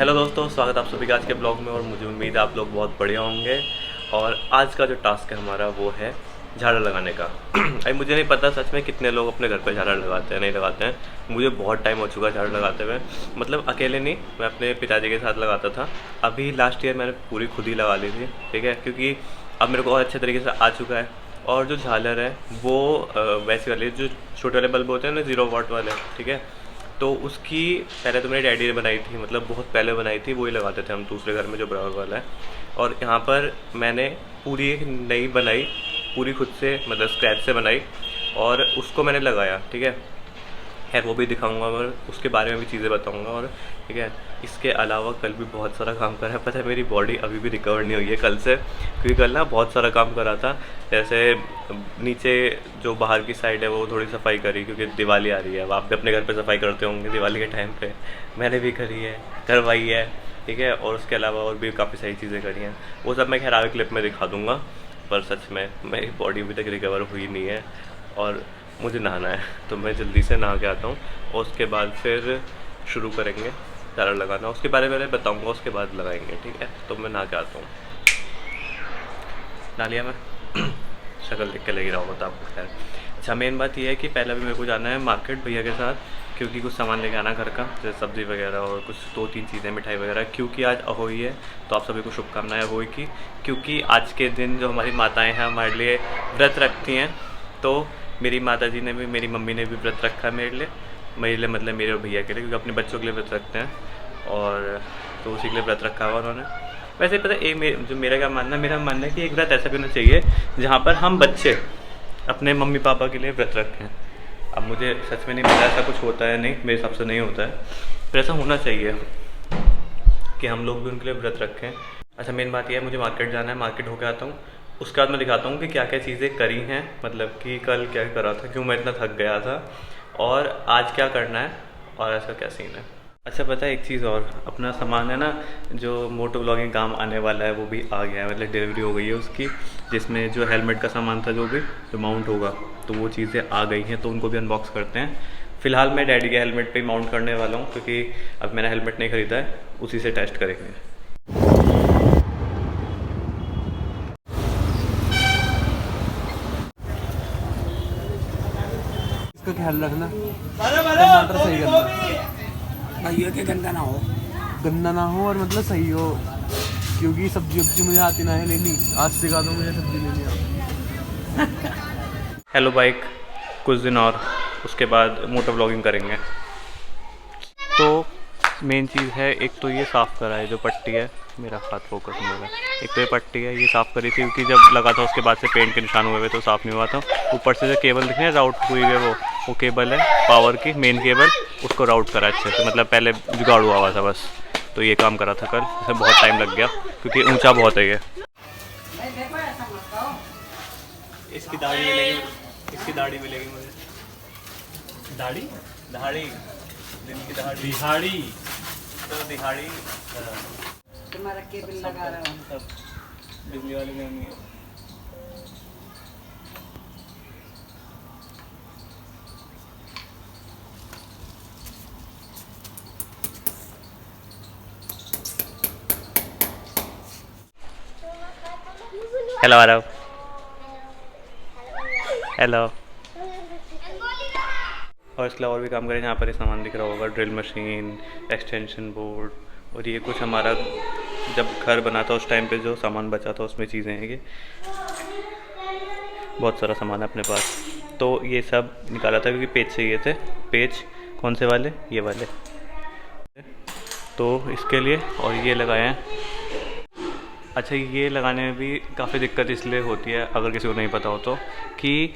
Hello दोस्तों, स्वागत है आप सभी का आज के ब्लॉग में। और मुझे उम्मीद है आप लोग बहुत बढ़िया होंगे। और आज का जो टास्क है हमारा वो है झाड़ू लगाने का। अभी मुझे नहीं पता सच में कितने लोग अपने घर पे झाड़ू लगाते हैं नहीं लगाते हैं। मुझे बहुत टाइम हो चुका है झाड़ू लगाते हुए, मतलब अकेले नहीं, मैं अपने पिताजी के साथ लगाता था। अभी लास्ट ईयर मैंने पूरी खुद ही लगा ली थी, ठीक है, क्योंकि अब मेरे को और अच्छे तरीके से आ चुका है। और जो झालर है वो वैसे वाले जो छोटे वाले बल्ब होते हैं ना, 0 वाट वाले, ठीक है। तो उसकी पहले तो मेरे डैडी ने बनाई थी, मतलब बहुत पहले बनाई थी, वही लगाते थे हम दूसरे घर में जो बराबर वाला है। और यहाँ पर मैंने पूरी एक नई बनाई, पूरी खुद से, मतलब स्क्रैच से बनाई, और उसको मैंने लगाया, ठीक है। खैर वो भी दिखाऊंगा और उसके बारे में भी चीज़ें बताऊंगा। और ठीक है, इसके अलावा कल भी बहुत सारा काम करा है। पता है मेरी बॉडी अभी भी रिकवर नहीं हुई है कल से, क्योंकि कल ना बहुत सारा काम करा था। जैसे नीचे जो बाहर की साइड है वो थोड़ी सफाई करी, क्योंकि दिवाली आ रही है। अब आप भी अपने घर पे सफाई करते होंगे दिवाली के टाइम पे, मैंने भी करी है, करवाई है, ठीक है। और उसके अलावा और भी काफ़ी सारी चीज़ें करी हैं, वो सब मैं खैर आगे क्लिप में दिखा दूँगा। पर सच में मेरी बॉडी अभी तक रिकवर हुई नहीं है और मुझे नहाना है, तो मैं जल्दी से नहा के आता हूँ। और उसके बाद फिर शुरू करेंगे झाड़ू लगाना, उसके बारे में बताऊँगा, उसके बाद लगाएंगे, ठीक है। तो मैं नहा के आता हूँ। नहा लिया मैं। शक्ल देख के लग रहा होगा तो आपको। खैर अच्छा, मेन बात यह है कि पहले भी मेरे को जाना है मार्केट भैया के साथ, क्योंकि कुछ सामान लेके आना घर का, जैसे सब्ज़ी वगैरह और कुछ 2-3 चीज़ें, मिठाई वगैरह, क्योंकि आज अहोई है। तो आप सभी को शुभकामनाएं अहोई की, क्योंकि आज के दिन जो हमारी माताएं हैं हमारे लिए व्रत रखती हैं। तो मेरी माताजी ने भी, मेरी मम्मी ने भी व्रत रखा है मेरे लिए मतलब मेरे और भैया के लिए, क्योंकि अपने बच्चों के लिए व्रत रखते हैं। और तो उसी के लिए व्रत रखा हुआ उन्होंने। वैसे पता है जो मेरा क्या मानना है, मेरा मानना है कि एक व्रत ऐसा भी होना चाहिए जहाँ पर हम बच्चे अपने मम्मी पापा के लिए व्रत रखें। अब मुझे सच में नहीं पता ऐसा कुछ होता है, नहीं, मेरे हिसाब से नहीं होता है, पर ऐसा होना चाहिए कि हम लोग भी उनके लिए व्रत रखें। अच्छा, मेन बात यह है, मुझे मार्केट जाना है, मार्केट होकर आता हूँ। उसके बाद मैं दिखाता हूँ कि क्या क्या चीज़ें करी हैं, मतलब कि कल क्या करा था, क्यों मैं इतना थक गया था, और आज क्या करना है, और ऐसा क्या सीन है। अच्छा पता है एक चीज़ और, अपना सामान है ना जो मोटो ब्लॉगिंग काम आने वाला है वो भी आ गया है, मतलब डिलीवरी हो गई है उसकी, जिसमें जो हेलमेट का सामान था जो माउंट होगा, तो वो चीज़ें आ गई हैं। तो उनको भी अनबॉक्स करते हैं। फ़िलहाल मैं डैडी के हेलमेट पे माउंट करने वाला हूँ, क्योंकि अब मैंने हेलमेट नहीं ख़रीदा है, उसी से टेस्ट करेंगे। इसका ख्याल रखना, टमाटर सही करना भाई के गंदा ना हो, गंदा ना हो, और मतलब सही हो, क्योंकि सब्जी मुझे आती ना है लेनी। आज सिखा दो मुझे सब्जी लेनी आती। हेलो बाइक, कुछ दिन और उसके बाद मोटर ब्लॉगिंग करेंगे। तो मेन चीज़ है, एक तो ये साफ़ करा है, जो पट्टी है, मेरा हाथ फोकस में होगा, एक तो ये पट्टी है, ये साफ़ करी थी, क्योंकि जब लगा था उसके बाद से पेंट के निशान हुए हुए तो साफ़ नहीं हुआ था। ऊपर से जो केबल दिख रही है राउट हुई है, वो केबल है पावर की, मेन केबल, उसको राउट करा अच्छे से, मतलब पहले जुगाड़ हुआ था बस। तो ये काम करा था कल, इसमें बहुत टाइम लग गया, क्योंकि ऊँचा बहुत है ये। इसकी दाढ़ी मिलेगी, इसकी दाढ़ी मिलेगी मुझे। दाढ़ी दाढ़ी दिन की दहाड़ी, दिहाड़ी, तो दिहाड़ी तुम्हारा केबल लगा रहा हूँ। सब बिजली वाले में नहीं है। Hello Aarav, hello. और इसके अलावा और भी काम करें, यहाँ पर ये सामान दिख रहा होगा, ड्रिल मशीन, एक्सटेंशन बोर्ड, और ये कुछ हमारा जब घर बना था उस टाइम पे जो सामान बचा था उसमें चीज़ें हैं। ये बहुत सारा सामान है अपने पास। तो ये सब निकाला था क्योंकि पेज चाहिए थे। पेज कौन से वाले? ये वाले, तो इसके लिए। और ये लगाए हैं। अच्छा, ये लगाने में भी काफ़ी दिक्कत इसलिए होती है, अगर किसी को नहीं पता हो तो, कि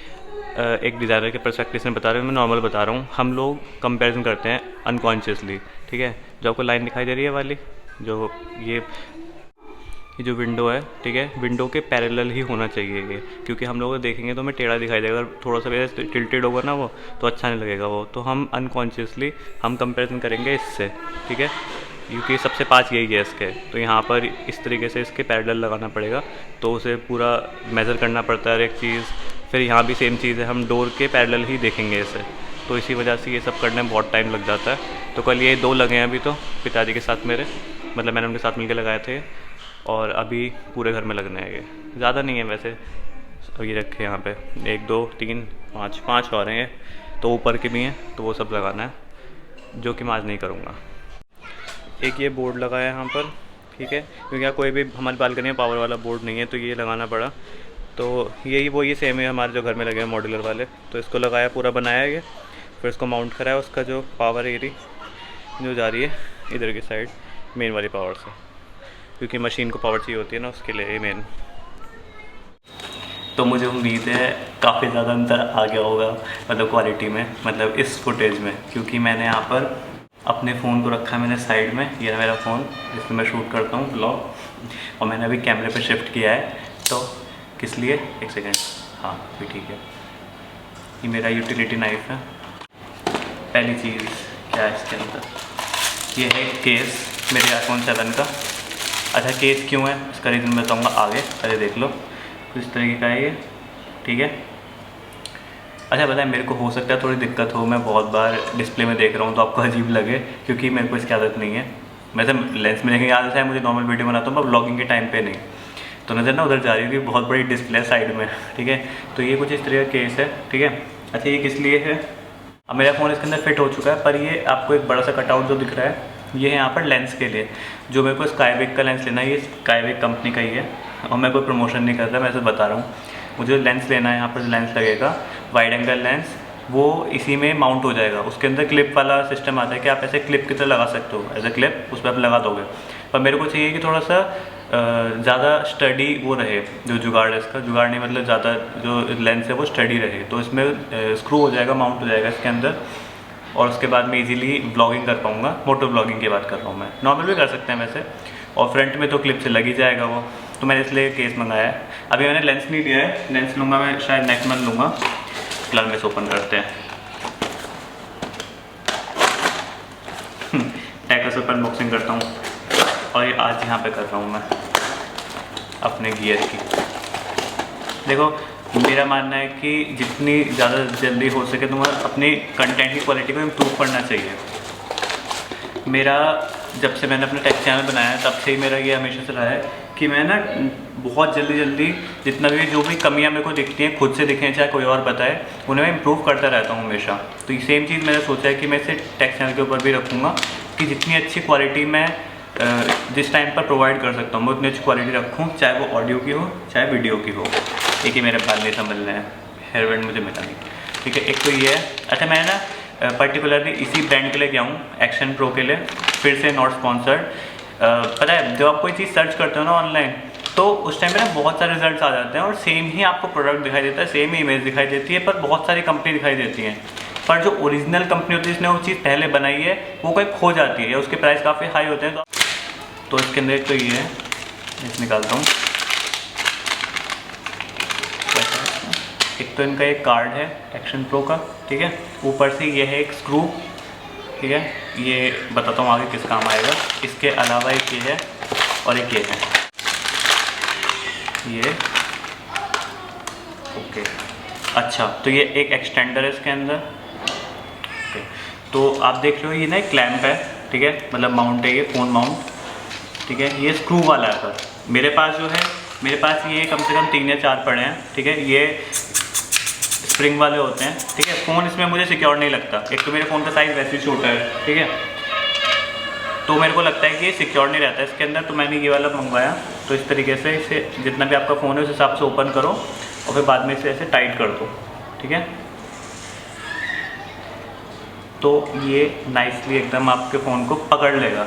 एक डिज़ाइनर के पर्सपेक्टिव से बता रहे हैं, मैं नॉर्मल बता रहा हूँ। हम लोग कंपैरिजन करते हैं अनकॉन्शियसली, ठीक है। जो आपको लाइन दिखाई दे रही है वाली, जो ये जो विंडो है, ठीक है, विंडो के पैरेलल ही होना चाहिए ये, क्योंकि हम लोग देखेंगे तो हमें टेढ़ा दिखाई देगा। अगर थोड़ा सा वैसे टिल्टेड होगा ना वो, तो अच्छा नहीं लगेगा वो। तो हम अनकॉन्शियसली हम कंपैरिजन करेंगे इससे, ठीक है, क्योंकि सबसे पास यही है इसके। तो यहाँ पर इस तरीके से इसके पैरेलल लगाना पड़ेगा, तो उसे पूरा मेज़र करना पड़ता है हर एक चीज़। फिर यहाँ भी सेम चीज़ है, हम डोर के पैरेलल ही देखेंगे इसे, तो इसी वजह से ये सब करने में बहुत टाइम लग जाता है। तो कल ये 2 लगे हैं अभी तो पिताजी के साथ मेरे, मतलब मैंने उनके साथ मिलकर लगाए थे, और अभी पूरे घर में लगने हैं। ये ज़्यादा नहीं है वैसे, ये रखे यहाँ पे 1 2 3 5 और हैं ये, तो ऊपर के भी हैं, तो वो सब लगाना है, जो कि मैं आज नहीं करूँगा। एक ये बोर्ड लगाया यहाँ पर, ठीक है, क्योंकि यहाँ कोई भी हमारी बालकनी में पावर वाला बोर्ड नहीं है, तो ये लगाना पड़ा। तो ये सेम है हमारे जो घर में लगे हैं मॉड्यूलर वाले, तो इसको लगाया, पूरा बनाया ये, फिर इसको माउंट कराया। उसका जो पावर एरी जो जा रही है इधर की साइड मेन वाली पावर से, क्योंकि मशीन को पावर चाहिए होती है ना, उसके लिए ये मेन। तो मुझे उम्मीद है काफ़ी ज़्यादा अंतर आ गया होगा, मतलब क्वालिटी में, मतलब इस फुटेज में, क्योंकि मैंने यहाँ पर अपने फ़ोन को रखा है मैंने साइड में, ये है मेरा फ़ोन जिसमें मैं शूट करता हूँ ब्लॉग, और मैंने अभी कैमरे पे शिफ्ट किया है। तो किस लिए, 1 सेकेंड, हाँ भी ठीक है, ये मेरा यूटिलिटी नाइफ है। पहली चीज़ क्या है इसके अंदर, ये है केस मेरे आईफोन 7 का। अच्छा केस क्यों है इसका रीज़न बताऊँगा आगे, पहले देख लो। इस तरीके का है ये, ठीक है। अच्छा पता है, मेरे को हो सकता है थोड़ी दिक्कत हो, मैं बहुत बार डिस्प्ले में देख रहा हूँ तो आपको अजीब लगे, क्योंकि मेरे को इसकी आदत नहीं है। वैसे लेंस में देखने की आदत है मुझे, नॉर्मल वीडियो बनाता हूँ मैं, ब्लॉगिंग के टाइम पे नहीं। तो नज़र ना उधर जा रही है, बहुत बड़ी डिस्प्ले साइड में, ठीक है। तो ये कुछ इस तरह का केस है, ठीक है। अच्छा ये किस लिए है, अब मेरा फ़ोन इसके अंदर फिट हो चुका है, पर ये आपको एक बड़ा सा कटआउट जो दिख रहा है, ये है यहाँ पर लेंस के लिए। जो मेरे को स्काईविक का लेंस लेना है, ये स्काईविक कंपनी का ही है, और मैं कोई प्रमोशन नहीं करता, मैं ऐसे बता रहा हूँ। मुझे लेंस लेना है, यहाँ पर जो लेंस लगेगा वाइड एंगल लेंस, वो इसी में माउंट हो जाएगा। उसके अंदर क्लिप वाला सिस्टम आता है कि आप ऐसे क्लिप की तरह लगा सकते हो, एज ए क्लिप उस पर आप लगा दोगे। पर मेरे को चाहिए कि थोड़ा सा ज़्यादा स्टडी वो रहे, जो जुगाड़ है इसका, जुगाड़ नहीं मतलब ज़्यादा जो लेंस है वो स्टडी रहे। तो इसमें स्क्रू हो जाएगा, माउंट हो जाएगा इसके अंदर, और उसके बाद मैं इजीली ब्लॉगिंग कर पाऊँगा। मोटो ब्लॉगिंग की बात कर रहा हूँ मैं, नॉर्मल भी कर सकते हैं वैसे, और फ्रंट में तो क्लिप से लग ही जाएगा वो। तो मैंने इसलिए केस मंगाया है। अभी मैंने लेंस नहीं लिया है, लेंस लूँगा मैं शायद नेक्स्ट मंथ लूँगा। फिलहाल में ओपन करते हैं, टैकस पर अनबॉक्सिंग करता हूँ, और ये आज यहाँ पे कर रहा हूँ मैं अपने गियर की। देखो मेरा मानना है कि जितनी ज़्यादा जल्दी हो सके तुम्हें अपनी कंटेंट की क्वालिटी को इम्प्रूव करना चाहिए। मेरा जब से मैंने अपना टेक चैनल बनाया है तब से ही मेरा ये हमेशा से रहा है कि मैं ना बहुत जल्दी जितना भी जो भी कमियां मेरे को दिखती हैं, खुद से दिखें चाहे कोई और बताए, उन्हें मैं इम्प्रूव करता रहता हूँ हमेशा। तो ये सेम चीज़ मैंने सोचा है कि मैं इसे टेक चैनल के ऊपर भी रखूँगा, कि जितनी अच्छी क्वालिटी मैं जिस टाइम पर प्रोवाइड कर सकता हूँ मैं उतनी अच्छी क्वालिटी रखूँ, चाहे वो ऑडियो की हो चाहे वीडियो की हो। एक ही मेरे बाल नहीं संभलने हैं, हेयर बैंड मुझे मिला नहीं, ठीक है। एक तो ये है। अच्छा मैं ना पर्टिकुलरली इसी ब्रांड के लिए गया हूँ, एक्शन प्रो के लिए, फिर से नॉट स्पॉन्सर्ड। पता है जब आप कोई चीज़ सर्च करते हो ना ऑनलाइन, तो उस टाइम पे ना बहुत सारे रिजल्ट्स आ जाते हैं, और सेम ही आपको प्रोडक्ट दिखाई देता है, सेम ही इमेज दिखाई देती है, पर बहुत सारी कंपनी दिखाई देती हैं। पर जो ओरिजिनल कंपनी होती है जिसने वो चीज़ पहले बनाई है, वो कोई खो जाती है, या उसके प्राइस काफ़ी हाई होते हैं। तो इसके अंदर एक तो ये है, इस निकालता हूँ। एक तो इनका एक कार्ड है एक्शन प्रो का, ठीक है। ऊपर से ये है एक स्क्रू, ठीक है, ये बताता हूँ आगे किस काम आएगा। इसके अलावा एक ये है, और एक ये है, ये ओके। अच्छा तो ये एक एक्सटेंडर है इसके अंदर, ओके। तो आप देख रहे हो ये ना एक क्लैंप है, ठीक है, मतलब माउंट है ये, फ़ोन माउंट, ठीक है। ये स्क्रू वाला है, पर मेरे पास जो है, मेरे पास ये कम से कम 3 या 4 पड़े हैं, ठीक है। ये स्प्रिंग वाले होते हैं, ठीक है। फ़ोन इसमें मुझे सिक्योर नहीं लगता, एक तो मेरे फ़ोन का साइज़ वैसे ही छोटा है, ठीक है, तो मेरे को लगता है कि ये सिक्योर नहीं रहता है इसके अंदर। तो मैंने ये वाला मंगवाया। तो इस तरीके से इसे जितना भी आपका फ़ोन है उस हिसाब से ओपन करो, और फिर बाद में इसे ऐसे टाइट कर दो, ठीक है। तो ये नाइसली एकदम आपके फ़ोन को पकड़ लेगा,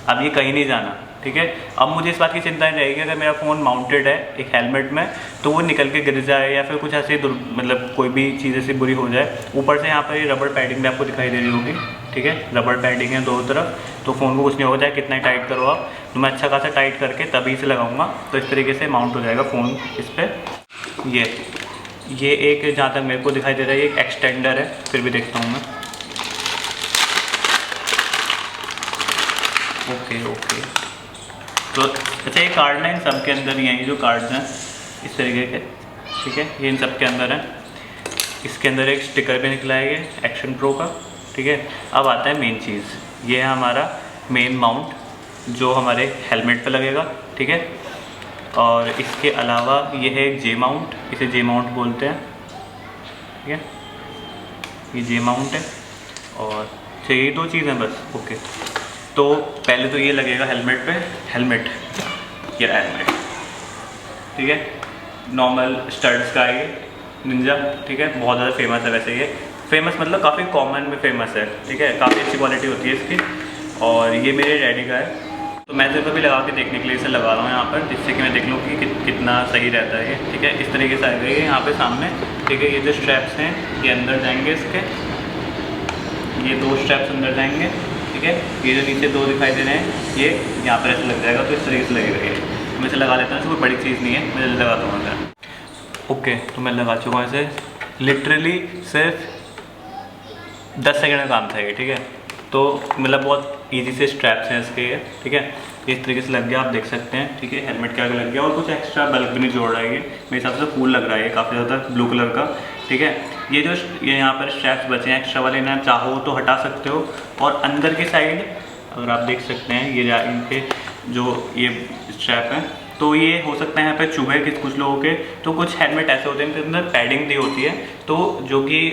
अब ये कहीं नहीं जाना, ठीक है। अब मुझे इस बात की चिंता नहीं रहेगी अगर मेरा फ़ोन माउंटेड है एक हेलमेट में, तो वो निकल के गिर जाए या फिर कुछ ऐसे मतलब कोई भी चीज़ ऐसी बुरी हो जाए। ऊपर से यहाँ पर ये रबड़ पैडिंग भी आपको दिखाई दे रही होगी, ठीक है, रबड़ पैडिंग है दोनों तरफ, तो फ़ोन को कुछ नहीं होगा चाहे कितना ही टाइट करो आप। तो मैं अच्छा खासा टाइट करके तभी इसे लगाऊंगा, तो इस तरीके से माउंट हो जाएगा फ़ोन इस पर। ये एक जहाँ तक मेरे को दिखाई दे रहा है ये एक एक्सटेंडर है, फिर भी देखता हूँ मैं, ओके। तो अच्छा ये कार्ड है इन सब के अंदर ही हैं, ये जो कार्ड्स हैं इस तरीके के, ठीक है, ये इन सब के अंदर हैं। इसके अंदर एक स्टिकर भी निकला है ये एक्शन प्रो का, ठीक है। अब आता है मेन चीज़, ये है हमारा मेन माउंट जो हमारे हेलमेट पे लगेगा, ठीक है। और इसके अलावा ये है एक जे माउंट, इसे जे माउंट बोलते हैं, ठीक है। ये जे माउंट है और यही दो चीज़ें बस, ओके। तो पहले तो ये लगेगा हेलमेट पे, हेलमेट, ठीक है। नॉर्मल स्टड्स का ये निंजा, ठीक है, बहुत ज़्यादा फेमस है वैसे ये, फेमस मतलब काफ़ी कॉमन में फेमस है, ठीक है, काफ़ी अच्छी क्वालिटी होती है इसकी। और ये मेरे डैडी का है, तो मैं सिर्फ अभी लगा के देखने के लिए इसे लगा रहा हूँ यहाँ पर, जिससे कि मैं देख लूँ कि कितना सही रहता है ये, ठीक है। इस तरीके से आएगा ये यहाँ पे सामने, ठीक है। ये जो स्ट्रैप्स हैं ये अंदर जाएंगे इसके, ये दो स्ट्रैप्स अंदर जाएंगे, ठीक है। ये जो नीचे दो दिखाई दे रहे हैं ये यहाँ पर ऐसे लग जाएगा, तो इस तरीके से लगेगा ये। मैं इसे लगा लेता हूँ, कोई बड़ी चीज़ नहीं है, मैं जल्दी लगाता हूँ मैं। ओके, तो मैं लगा चुका हूँ इसे, लिटरली सिर्फ 10 सेकंड का काम था ये, ठीक है। तो मतलब बहुत इजी से स्ट्रैप्स हैं इसके, ठीक है। इस तरीके से लग गया, आप देख सकते हैं, ठीक है। हेलमेट के आगे लग गया और कुछ एक्स्ट्रा बल्ब भी नहीं जोड़ रहा है ये, मेरे हिसाब से कूल लग रहा है ये काफ़ी ज़्यादा, ब्लू कलर का, ठीक है। ये जो ये यहाँ पर स्ट्रैप्स बचे हैं एक्स्ट्रा वाले, ना चाहो तो हटा सकते हो। और अंदर की साइड अगर आप देख सकते हैं ये इनके जो ये स्ट्रैप हैं, तो ये हो सकता है यहाँ पे चुभे कुछ लोगों के, तो कुछ हेलमेट ऐसे होते हैं इनके अंदर पैडिंग दी होती है, तो जो कि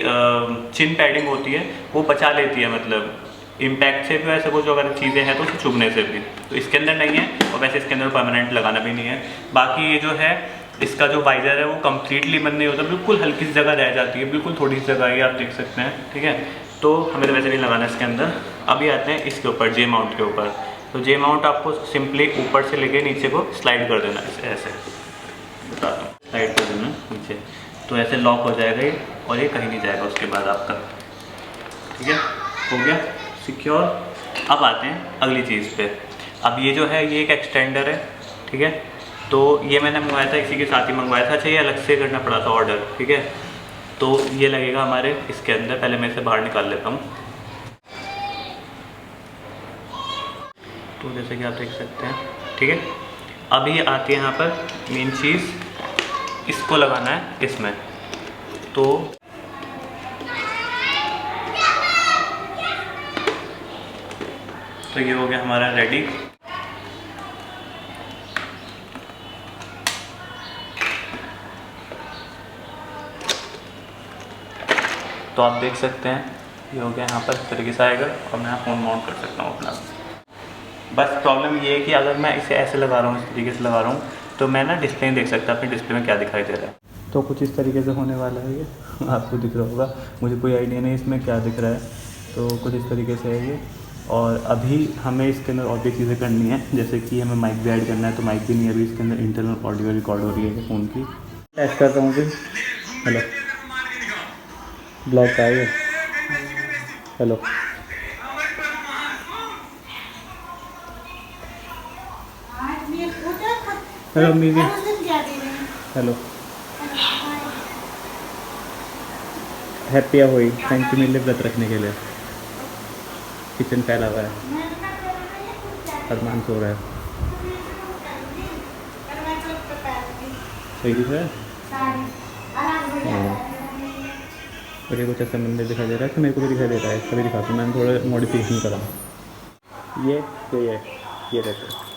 चिन पैडिंग होती है वो बचा लेती है, मतलब इम्पैक्ट से भी, ऐसे कुछ अगर चीज़ें हैं तो उससे चुभने से भी। तो इसके अंदर नहीं है, और वैसे इसके अंदर परमानेंट लगाना भी नहीं है। बाकी ये जो है इसका जो वाइजर है वो कम्प्लीटली बंद नहीं होता, बिल्कुल हल्की सी जगह रह जाती है, बिल्कुल थोड़ी सी जगह है, आप देख सकते हैं, ठीक है। तो हमें तो वैसे नहीं लगाना इसके अंदर। अभी आते हैं इसके ऊपर, जे माउंट के ऊपर। तो जे माउंट आपको सिंपली ऊपर से लेके नीचे को स्लाइड कर देना, ऐसे बताता हूँ, स्लाइड कर देना नीचे, तो ऐसे लॉक हो जाएगा ये, और ये कहीं नहीं जाएगा उसके बाद आपका, ठीक है। हो गया सिक्योर। अब आते हैं अगली चीज़ पे। अब ये जो है ये एक एक्सटेंडर है, ठीक है। तो ये मैंने मंगवाया था, इसी के साथ ही मंगवाया था। अच्छा, ये अलग से करना पड़ा था ऑर्डर, ठीक है। तो ये लगेगा हमारे इसके अंदर, पहले मैं इसे बाहर निकाल लेता हूँ। तो जैसे कि आप देख सकते हैं, ठीक है। अभी आती है यहाँ पर मेन चीज़, इसको लगाना है इसमें। तो ये हो गया हमारा रेडी। तो आप देख सकते हैं ये हो गया यहाँ पर, इस तरीके से आएगा, और मैं फ़ोन माउंट कर सकता हूँ अपना। बस प्रॉब्लम ये है कि अगर मैं इसे ऐसे लगा रहा हूँ, इस तरीके से लगा रहा हूँ, तो मैं ना डिस्प्ले नहीं देख सकता अपने डिस्प्ले में क्या दिखाई दे रहा है। तो कुछ इस तरीके से होने वाला है ये, आपको दिख रहा होगा, मुझे कोई आइडिया नहीं इसमें क्या दिख रहा है। तो कुछ इस तरीके से है ये। और अभी हमें इसके अंदर और भी चीज़ें करनी है, जैसे कि हमें माइक भी ऐड करना है, तो माइक भी नहीं है अभी इसके अंदर, इंटरनल ऑडियो रिकॉर्ड हो रही है फ़ोन की। टेस्ट कर रहा हूँ फिर। हेलो, ब्लॉग का है। Hello, hello Mivi, hello, happy हुई, थैंक यू मेरे लिए व्रत रखने के लिए। किचन फैला हुआ है, अरमान सो रहा है, सही दिख रहा है। मुझे कुछ ऐसा मंदिर दिखाई दे रहा है, तो मेरे को भी दिखाई दे रहा है, कभी दिखाता हूँ, मैंने थोड़ा मॉडिफिकेशन करा। ये रहता है।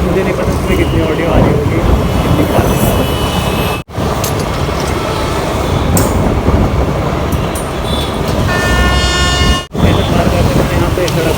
मुझे नहीं पता इसमें कितनी ऑडियो आ रही होगी, कितनी खराब। यहाँ पे सड़क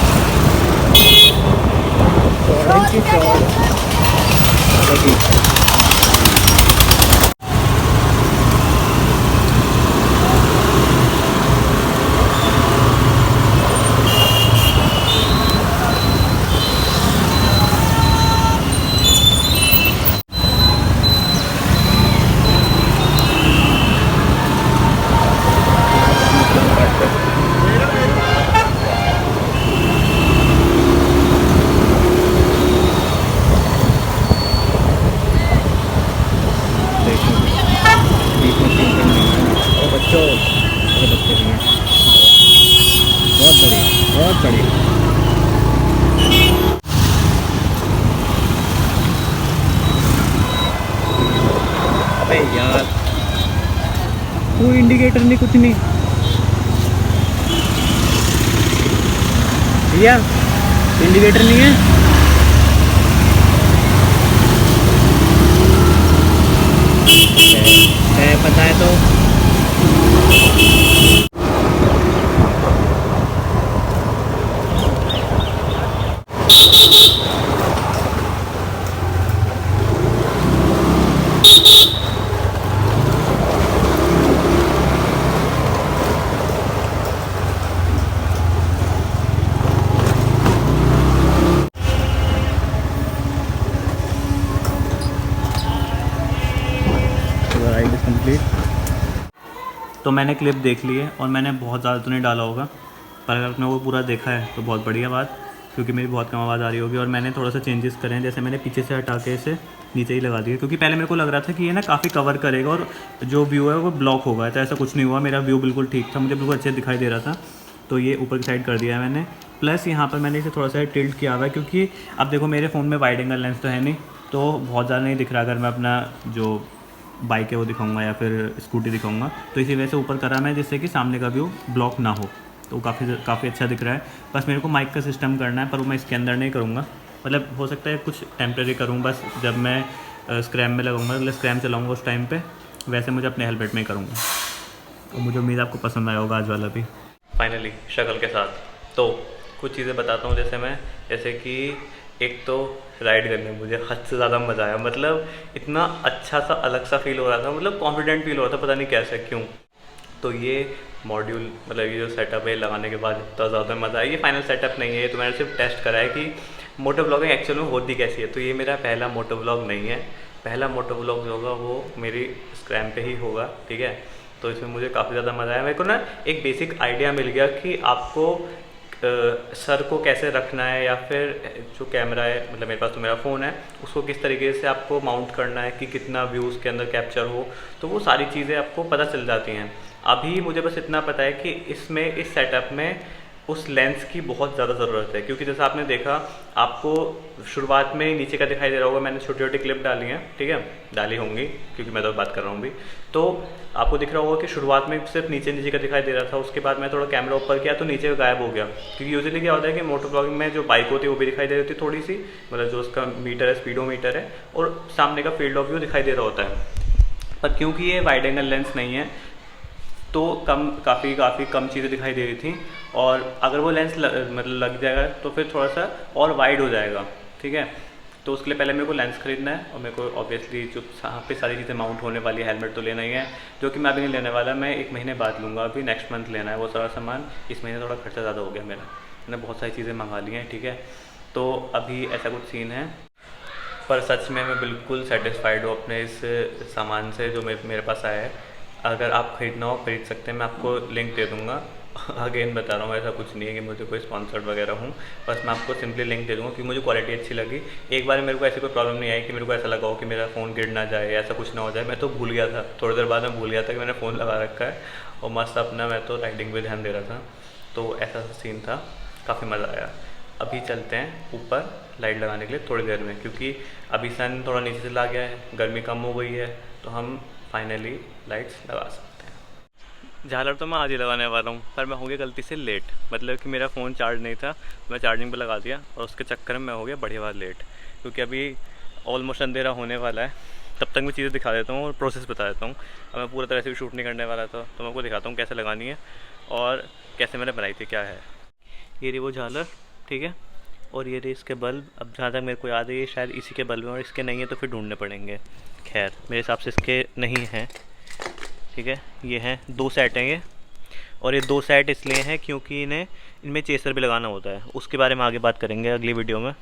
अबे यार कोई इंडिकेटर नहीं, कुछ नहीं भैया, इंडिकेटर नहीं है। पता है तो राइड इज कंप्लीट। तो मैंने क्लिप देख ली है और मैंने बहुत ज़्यादा तो नहीं डाला होगा, पर अगर आपने वो पूरा देखा है तो बहुत बढ़िया बात, क्योंकि मेरी बहुत कम आवाज़ आ रही होगी। और मैंने थोड़ा सा चेंजेस करे हैं, जैसे मैंने पीछे से हटा के इसे नीचे ही लगा दिया, क्योंकि पहले मेरे को लग रहा था कि ये ना काफ़ी कवर करेगा और जो व्यू है वो ब्लॉक होगा, तो ऐसा कुछ नहीं हुआ। मेरा व्यू बिल्कुल ठीक था, मुझे बिल्कुल अच्छे दिखाई दे रहा था। तो ये ऊपर की साइड कर दिया है मैंने। प्लस यहाँ पर मैंने इसे थोड़ा सा टिल्ट किया हुआ है, क्योंकि अब देखो मेरे फ़ोन में वाइड एंगल लेंस तो है नहीं, तो बहुत ज़्यादा नहीं दिख रहा अगर मैं अपना जो बाइक है वो दिखाऊंगा या फिर स्कूटी दिखाऊंगा। तो इसी वजह से ऊपर करा मैं, जिससे कि सामने का व्यू ब्लॉक ना हो, तो काफ़ी अच्छा दिख रहा है। बस मेरे को माइक का सिस्टम करना है, पर वो मैं इसके अंदर नहीं करूँगा, मतलब हो सकता है कुछ टेम्प्रेरी करूँ बस जब मैं स्क्रैम में लगाऊंगा, मतलब स्क्रैम चलाऊँगा उस टाइम पे। वैसे मुझे अपने हेलमेट में ही करूँगा। तो मुझे उम्मीद आपको पसंद आया होगा आज वाला भी। फाइनली शक्ल के साथ तो कुछ चीज़ें बताता हूँ, जैसे कि एक तो राइड करने में मुझे हद से ज़्यादा मज़ा आया। मतलब इतना अच्छा सा अलग सा फील हो रहा था, मतलब कॉन्फिडेंट फील हो रहा था, पता नहीं कैसे क्यों। तो ये मॉड्यूल, मतलब ये जो सेटअप है लगाने के बाद इतना ज़्यादा मज़ा आया। ये फाइनल सेटअप नहीं है, तो मैंने सिर्फ टेस्ट करा है कि मोटो ब्लॉगिंग एक्चुअल में होती कैसी है। तो ये मेरा पहला मोटो ब्लॉग नहीं है, पहला मोटो ब्लॉग जो होगा वो मेरी स्क्रैम पे ही होगा, ठीक है। तो इसमें मुझे काफ़ी ज़्यादा मज़ा आया। मेरे को ना एक बेसिक आइडिया मिल गया कि आपको सर को कैसे रखना है, या फिर जो कैमरा है, मतलब मेरे पास तो मेरा फ़ोन है, उसको किस तरीके से आपको माउंट करना है कि कितना व्यू उसके अंदर कैप्चर हो। तो वो सारी चीज़ें आपको पता चल जाती हैं। अभी मुझे बस इतना पता है कि इसमें, इस सेटअप में उस लेंस की बहुत ज़्यादा ज़रूरत है, क्योंकि जैसा आपने देखा, आपको शुरुआत में ही नीचे का दिखाई दे रहा होगा। मैंने छोटी छोटी क्लिप डाली हैं, ठीक है, डाली होंगी क्योंकि मैं तो बात कर रहा हूँ भी। तो आपको दिख रहा होगा कि शुरुआत में सिर्फ नीचे नीचे का दिखाई दे रहा था, उसके बाद मैं थोड़ा कैमरा ऊपर किया तो नीचे गायब हो गया। क्योंकि यूजुअली क्या होता है कि मोटो ब्लॉगिंग में जो बाइक होती है वो भी दिखाई दे रही होती है थोड़ी सी, मतलब जो उसका मीटर है, स्पीडोमीटर है, और सामने का फील्ड ऑफ व्यू दिखाई दे रहा होता है। पर क्योंकि ये वाइड एंगल लेंस नहीं है, तो काफ़ी कम चीज़ें दिखाई दे रही थी। और अगर वो लेंस मतलब लग जाएगा तो फिर थोड़ा सा और वाइड हो जाएगा, ठीक है। तो उसके लिए पहले मेरे को लेंस खरीदना है, और मेरे को ऑब्वियसली जो यहाँ पे सारी चीज़ें माउंट होने वाली है, हेलमेट तो लेना ही है, जो कि मैं अभी नहीं लेने वाला, मैं 1 महीने बाद लूँगा। अभी नेक्स्ट मंथ लेना है वो सारा सामान। इस महीने थोड़ा खर्चा ज़्यादा हो गया मेरा, मैंने बहुत सारी चीज़ें मंगा ली हैं, ठीक है। तो अभी ऐसा कुछ सीन है, पर सच में मैं बिल्कुल सेटिस्फाइड हूँ अपने इस सामान से जो मेरे पास आया है। अगर आप ख़रीदना हो खरीद सकते हैं, मैं आपको लिंक दे दूँगा। अगेन बता रहा हूँ, ऐसा कुछ नहीं है कि मुझे कोई स्पॉन्सर्ड वगैरह हूँ, बस मैं आपको सिंपली लिंक दे दूँगा क्योंकि मुझे क्वालिटी अच्छी लगी। एक बार मेरे को ऐसी कोई प्रॉब्लम नहीं आई कि मेरे को ऐसा लगा हो कि मेरा फ़ोन गिर ना जाए, ऐसा कुछ ना हो जाए। मैं तो भूल गया था, थोड़ी देर बाद मैं भूल गया था कि मैंने फ़ोन लगा रखा है, और मस्त अपना मैं तो राइडिंग पे ध्यान दे रहा था। तो ऐसा सीन था, काफ़ी मज़ा आया। अभी चलते हैं ऊपर लाइट लगाने के लिए थोड़ी देर में, क्योंकि अभी सन थोड़ा नीचे से ला गया है, गर्मी कम हो गई है, तो हम फाइनली लाइट्स लगा सकते हैं। झालर तो मैं आज ही लगाने वाला हूँ, पर मैं हो गया गलती से लेट, मतलब कि मेरा फ़ोन चार्ज नहीं था, मैं चार्जिंग पे लगा दिया, और उसके चक्कर में मैं हो गया बढ़िया बात लेट, क्योंकि अभी ऑलमोस्ट अंधेरा होने वाला है। तब तक मैं चीज़ें दिखा देता हूँ और प्रोसेस बता देता हूँ। अब मैं पूरा तरह से भी शूट नहीं करने वाला था, तो मैं आपको दिखाता हूँ कैसे लगानी है और कैसे मैंने बनाई थी, क्या है। ये रही वो झालर, ठीक है, और ये रही इसके बल्ब। अब जहाँ तक मेरे को याद है ये शायद इसी के बल्ब हैं, और इसके नहीं है तो फिर ढूंढने पड़ेंगे। खैर मेरे हिसाब से इसके नहीं हैं, ठीक है। ये हैं 2 सेट हैं ये, और ये 2 सेट इसलिए हैं क्योंकि इनमें चेसर भी लगाना होता है, उसके बारे में आगे बात करेंगे अगली वीडियो में।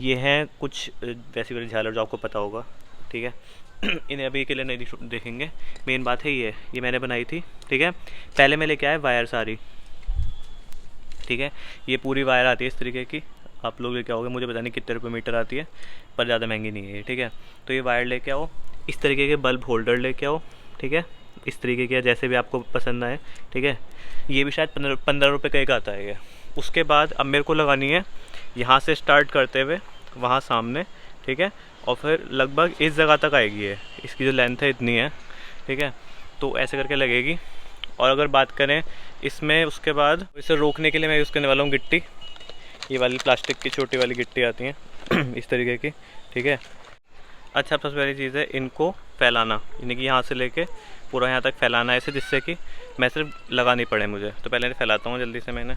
ये हैं कुछ वैसी वाली झालर जो आपको पता होगा, ठीक है। इन्हें अभी के लिए नहीं देखेंगे। मेन बात है ये मैंने बनाई थी, ठीक है। पहले मैं लेके आया वायर सारी, ठीक है। ये पूरी वायर आती है इस तरीके की, आप लोग लेके आओगे, मुझे पता नहीं कितने रुपये मीटर आती है, पर ज़्यादा महंगी नहीं है ये, ठीक है। तो ये वायर लेके आओ, इस तरीके के बल्ब होल्डर लेके आओ, ठीक है, इस तरीके के जैसे भी आपको पसंद आए, ठीक है। ये भी शायद 15 रुपये का एक आता है ये। उसके बाद अब मेरे को लगानी है यहाँ से स्टार्ट करते हुए वहाँ सामने, ठीक है, और फिर लगभग इस जगह तक आएगी ये, इसकी जो लेंथ है इतनी है, ठीक है। तो ऐसे करके लगेगी। और अगर बात करें इसमें उसके बाद इसे रोकने के लिए मैं यूज़ करने वाला हूँ गिट्टी, ये वाली प्लास्टिक की छोटी वाली गिट्टी आती हैं इस तरीके की, ठीक है। अच्छा, सबसे पहली चीज़ है इनको फैलाना, यानी कि यहाँ से लेके पूरा यहाँ तक फैलाना है ऐसे, जिससे कि मैं सिर्फ लगा नहीं पड़े मुझे। तो पहले फैलाता हूँ जल्दी से मैंने।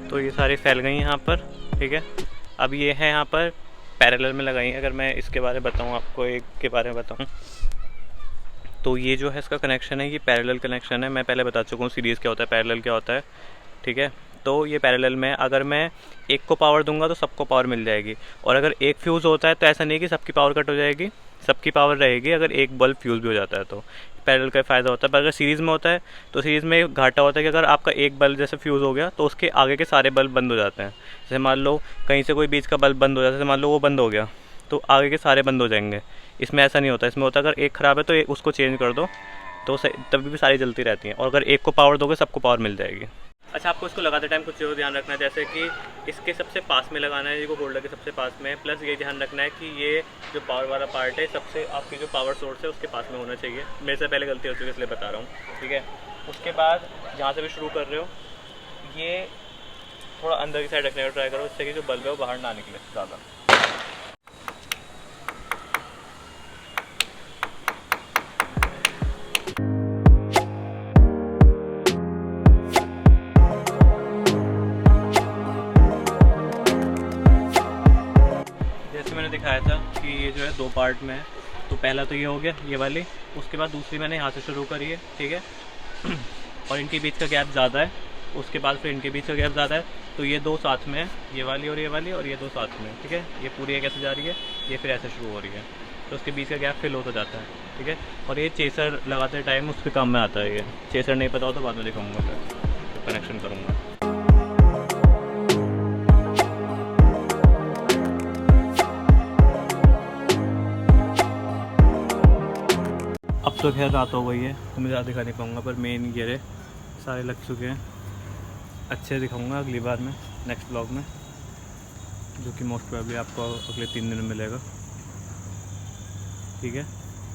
तो ये सारी फैल गई यहाँ पर, ठीक है। अब ये है यहाँ पर पैरेलल में लगाई है। अगर मैं इसके बारे में बताऊँ आपको, एक के बारे में बताऊँ, तो ये जो है इसका कनेक्शन है, ये पैरेलल कनेक्शन है। मैं पहले बता चुका हूँ सीरीज़ क्या होता है, पैरेलल क्या होता है, ठीक है। तो ये पैरेलल में अगर मैं एक को पावर दूंगा तो सबको पावर मिल जाएगी, और अगर एक फ्यूज़ होता है तो ऐसा नहीं कि सबकी पावर कट हो जाएगी, सबकी पावर रहेगी अगर एक बल्ब फ्यूज़ भी हो जाता है तो। पैरेलल का फ़ायदा होता है। पर अगर सीरीज़ में होता है तो सीरीज़ में घाटा होता है कि अगर आपका एक बल्ब जैसे फ्यूज़ हो गया तो उसके आगे के सारे बल्ब बंद हो जाते हैं। जैसे मान लो कहीं से कोई बीच का बल्ब बंद हो जाता है, जैसे मान लो वो बंद हो गया तो आगे के सारे बंद हो जाएंगे। इसमें ऐसा नहीं होता। इसमें होता है अगर एक ख़राब है तो उसको चेंज कर दो तो तभी भी सारी जलती रहती हैं, और अगर एक को पावर दोगे सबको पावर मिल जाएगी। अच्छा, आपको इसको लगाते टाइम कुछ चीज़ों ध्यान रखना है, जैसे कि इसके सबसे पास में लगाना है, ये होल्डर के सबसे पास में, प्लस ये ध्यान रखना है कि ये जो पावर वाला पार्ट है सबसे आपकी जो पावर सोर्स है उसके पास में होना चाहिए। मेरे से पहले गलती हो चुकी है इसलिए बता रहा हूँ, ठीक है। उसके बाद जहाँ से भी शुरू कर रहे हो ये थोड़ा अंदर की साइड रखने का ट्राई करो, जिससे कि जो बल्ब है वो बाहर ना निकले ज़्यादा। मैंने दिखाया था कि ये जो है 2 पार्ट में है। तो पहला तो ये हो गया ये वाली, उसके बाद दूसरी मैंने यहाँ से शुरू करी है, ठीक है। और इनके बीच का गैप ज़्यादा है, उसके बाद फिर इनके बीच का गैप ज़्यादा है, तो ये 2 साथ में है, ये वाली और ये 2 साथ में, ठीक है। ये पूरी एक ऐसे जा रही है, ये फिर ऐसे शुरू हो रही है, तो उसके बीच का गैप फिल होता जाता है, ठीक है। और ये चेसर लगाते टाइम उसके काम में आता है। ये चेसर नहीं पता हो तो बाद में दिखाऊँगा, फिर कनेक्शन करूँगा। अब तो खैर रात हो गई है तो मैं ज़्यादा दिखा नहीं पाऊँगा, पर मेन गियरे सारे लग चुके हैं। अच्छे दिखाऊँगा अगली बार में, नेक्स्ट ब्लॉग में, जो कि मोस्ट प्रोबेबली आपको अगले 3 दिन में मिलेगा, ठीक है।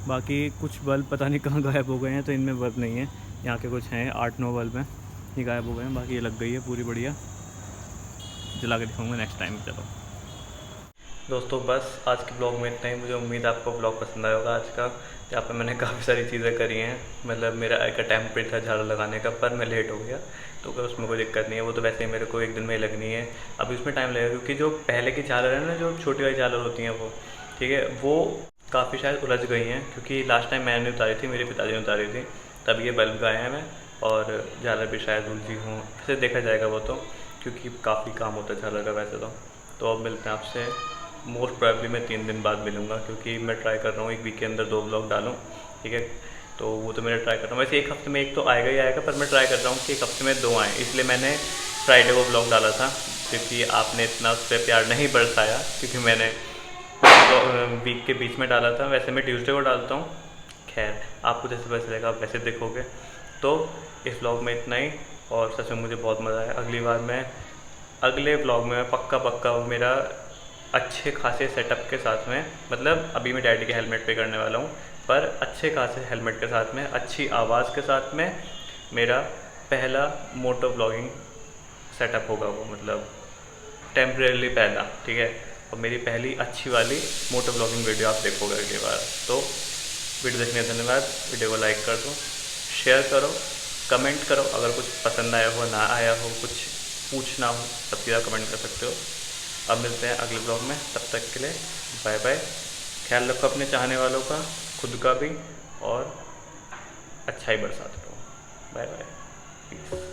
बाकी कुछ बल्ब पता नहीं कहाँ गायब हो गए हैं, तो इनमें बल्ब नहीं है। यहाँ के कुछ हैं 8-9 बल्ब हैं, ये गायब हो गए हैं, बाकी ये लग गई है पूरी बढ़िया। जला के दिखाऊँगा नेक्स्ट टाइम। चलो दोस्तों, बस आज के ब्लॉग में इतना ही। मुझे उम्मीद है आपको ब्लॉग पसंद आया होगा आज का, जहाँ पे मैंने काफ़ी सारी चीज़ें करी हैं। मतलब मेरा एक अटैम्प्ट भी था झाड़ू लगाने का, पर मैं लेट हो गया, तो उसमें कोई दिक्कत नहीं है। वो तो वैसे ही मेरे को 1 दिन में ही लगनी है। अभी उसमें टाइम लगेगा, क्योंकि जो पहले की झालर है ना, जो छोटी वाली झालर होती हैं वो, ठीक है, वो काफ़ी शायद उलझ गई हैं, क्योंकि लास्ट टाइम मैंने उतारी थी, मेरे पिताजी ने उतारी थी, तब ये बल्ब गाए हैं मैं, और झालर भी शायद उलझी हूँ, ऐसे देखा जाएगा वो तो, क्योंकि काफ़ी काम होता है झालर का वैसे तो। अब मिलते हैं आपसे मोस्ट प्रोबेबली मैं 3 दिन बाद मिलूँगा, क्योंकि मैं ट्राई कर रहा हूँ 1 वीक के अंदर 2 ब्लॉग डालूँ, ठीक है। तो वो तो मैं ट्राई कर रहा हूँ। वैसे 1 हफ्ते में 1 तो आएगा ही आएगा, पर मैं ट्राई कर रहा हूँ कि 1 हफ्ते में 2 आएँ। इसलिए मैंने फ्राइडे को ब्लॉग डाला था, क्योंकि आपने इतना उस पर प्यार नहीं बरसाया, क्योंकि मैंने वीक के बीच में डाला था। वैसे मैं ट्यूसडे को डालता हूँ, खैर आपको जैसे वैसे लगेगा आप वैसे देखोगे। तो इस ब्लॉग में इतना ही, और सच में मुझे बहुत मज़ा आया। अगली बार मैं अगले ब्लॉग में पक्का मेरा अच्छे खासे सेटअप के साथ में, मतलब अभी मैं डैडी के हेलमेट पे करने वाला हूँ, पर अच्छे खासे हेलमेट के साथ में, अच्छी आवाज़ के साथ में मेरा पहला मोटो ब्लॉगिंग सेटअप होगा वो, मतलब टेम्परेरी पहला, ठीक है। और मेरी पहली अच्छी वाली मोटो ब्लॉगिंग वीडियो आप देखोगे अगली बार। तो वीडियो देखने का धन्यवाद। वीडियो को लाइक कर दो, शेयर करो, कमेंट करो, अगर कुछ पसंद आया हो, ना आया हो, कुछ पूछना हो, सब चीज़ कमेंट कर सकते हो। अब मिलते हैं अगले ब्लॉग में, तब तक के लिए बाय बाय। ख्याल रखो अपने चाहने वालों का, खुद का भी, और अच्छा ही बरसात रहो। Bye bye.